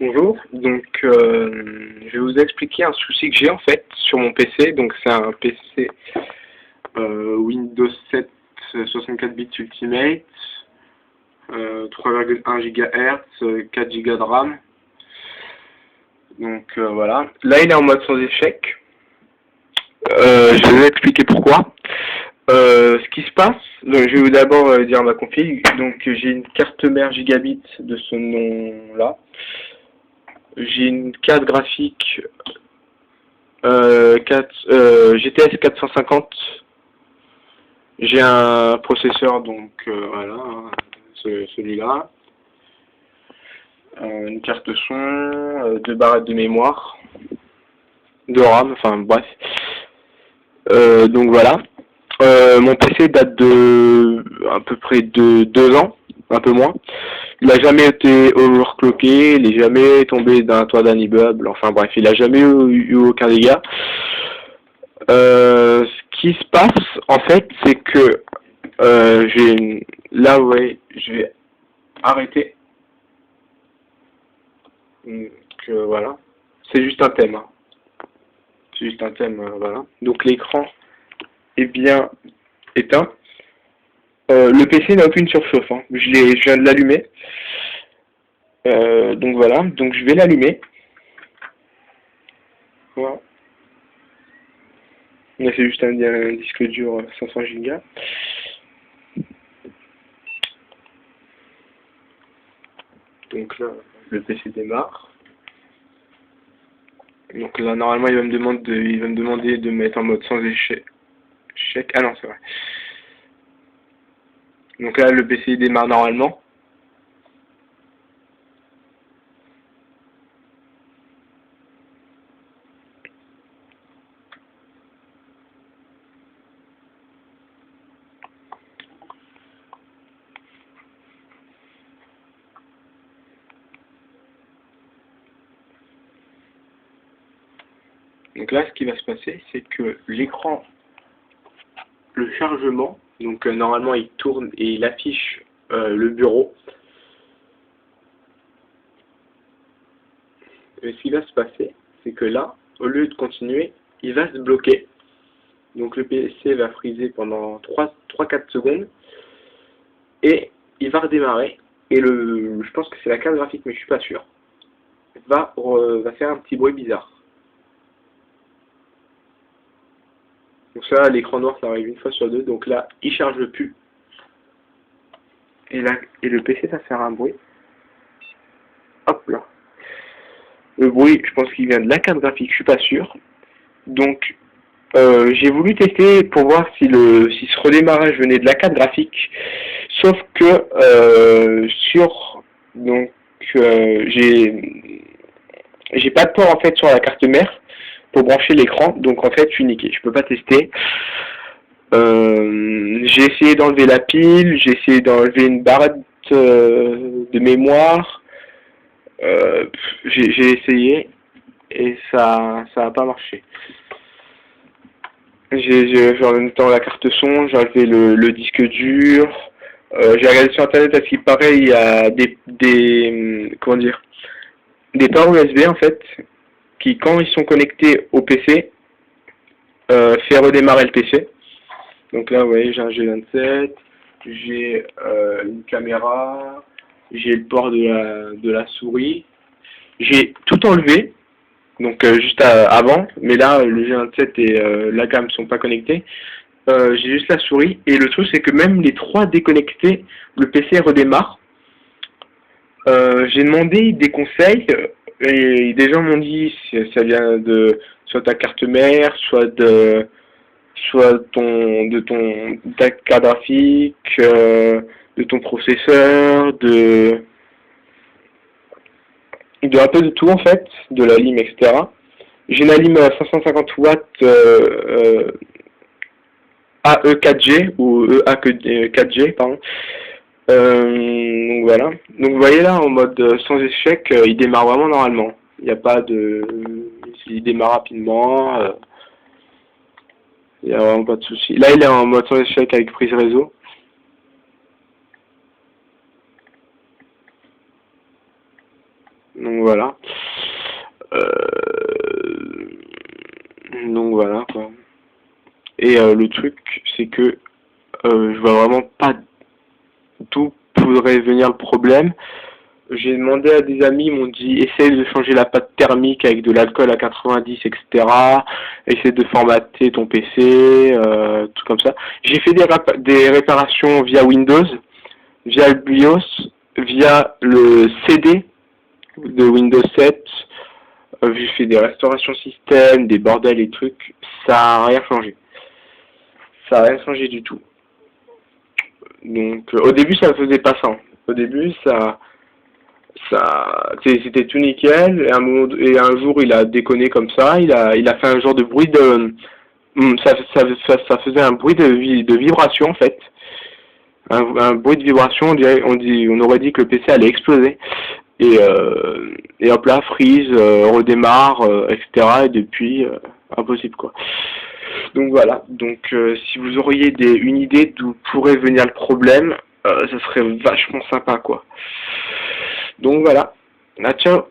Bonjour, donc je vais vous expliquer un souci que j'ai en fait sur mon PC. Donc c'est un PC Windows 7 64 bits Ultimate, 3,1 GHz, 4 Go de RAM. Donc voilà, là il est en mode sans échec. Je vais vous expliquer pourquoi. Ce qui se passe, donc, je vais vous d'abord dire ma config. Donc j'ai une carte mère gigabit de ce nom là. J'ai une carte graphique GTX 450. J'ai un processeur, donc voilà, celui-là. Une carte son, 2 barrettes de mémoire, de RAM, enfin bref. Donc voilà. Mon PC date de à peu près de 2 ans, un peu moins. Il n'a jamais été overclocké, il n'est jamais tombé d'un toit d'un immeuble, enfin bref, il n'a jamais eu aucun dégât. Ce qui se passe, en fait, c'est que là, ouais, je vais arrêter. Donc voilà, c'est juste un thème. Hein. C'est juste un thème, voilà. Donc l'écran est bien éteint. Le PC n'a aucune surchauffe. Hein. Je viens de l'allumer. Donc voilà, donc je vais l'allumer. Voilà. On a fait juste un disque dur 500 Go. Donc là, le PC démarre. Donc là, normalement, il va me demander de mettre en mode sans échec. Ah non, c'est vrai. Donc là, le PC démarre normalement. Donc là, ce qui va se passer, c'est que l'écran, le chargement, donc normalement il tourne et il affiche le bureau. Et ce qui va se passer, c'est que là, au lieu de continuer, il va se bloquer. Donc le PC va freezer pendant 3-4 secondes et il va redémarrer. Et je pense que c'est la carte graphique, mais je suis pas sûr, va faire un petit bruit bizarre. Donc ça, l'écran noir, ça arrive une fois sur deux. Donc là, il charge plus. Et là, le PC, ça fait un bruit. Hop là. Le bruit, je pense qu'il vient de la carte graphique, je suis pas sûr. Donc, j'ai voulu tester pour voir si ce redémarrage venait de la carte graphique. Sauf que donc j'ai pas de port en fait sur la carte mère pour brancher l'écran, donc en fait je suis niqué, je peux pas tester. J'ai essayé d'enlever la pile, j'ai essayé d'enlever une barrette de mémoire, j'ai essayé et ça a pas marché. J'ai enlevé la carte son, j'ai enlevé le disque dur, j'ai regardé sur internet, à ce qui paraît il y a comment dire, des ports USB en fait qui, quand ils sont connectés au PC, fait redémarrer le PC. Donc là, vous voyez, j'ai un G27, j'ai une caméra, j'ai le port de la souris. J'ai tout enlevé, donc juste avant, mais là, le G27 et la gamme sont pas connectés. J'ai juste la souris, et le truc, c'est que même les 3 déconnectés, le PC redémarre. J'ai demandé des conseils, et des gens m'ont dit si ça vient de soit ta carte mère, soit de ta carte graphique, de ton processeur, de un peu de tout en fait, de la lime, etc. J'ai une lime à 550 watts AE4G ou EA4G, pardon. Donc voilà. Donc vous voyez là, en mode sans échec, il démarre vraiment normalement. Il n'y a pas de... Il démarre rapidement. Il n'y a vraiment pas de souci. Là, il est en mode sans échec avec prise réseau. Donc voilà. Donc voilà quoi. Et le truc, c'est que je vois vraiment pas d'où pourrait venir le problème. J'ai demandé à des amis, ils m'ont dit essaye de changer la pâte thermique avec de l'alcool à 90, etc. Essaye de formater ton PC, tout comme ça. J'ai fait des réparations via Windows, via le BIOS, via le CD de Windows 7. J'ai fait des restaurations système, des bordels et trucs. Ça a rien changé. Ça a rien changé du tout. Donc au début ça ne faisait pas ça. Au début c'était tout nickel et un jour il a déconné comme ça, il a fait un genre de bruit de ça faisait un bruit de vibration en fait. Un bruit de vibration, on aurait dit que le PC allait exploser. Et hop là, freeze, redémarre, etc. Et depuis, impossible quoi. Donc voilà, donc si vous auriez une idée d'où pourrait venir le problème, ça serait vachement sympa quoi. Donc voilà, ah, ciao.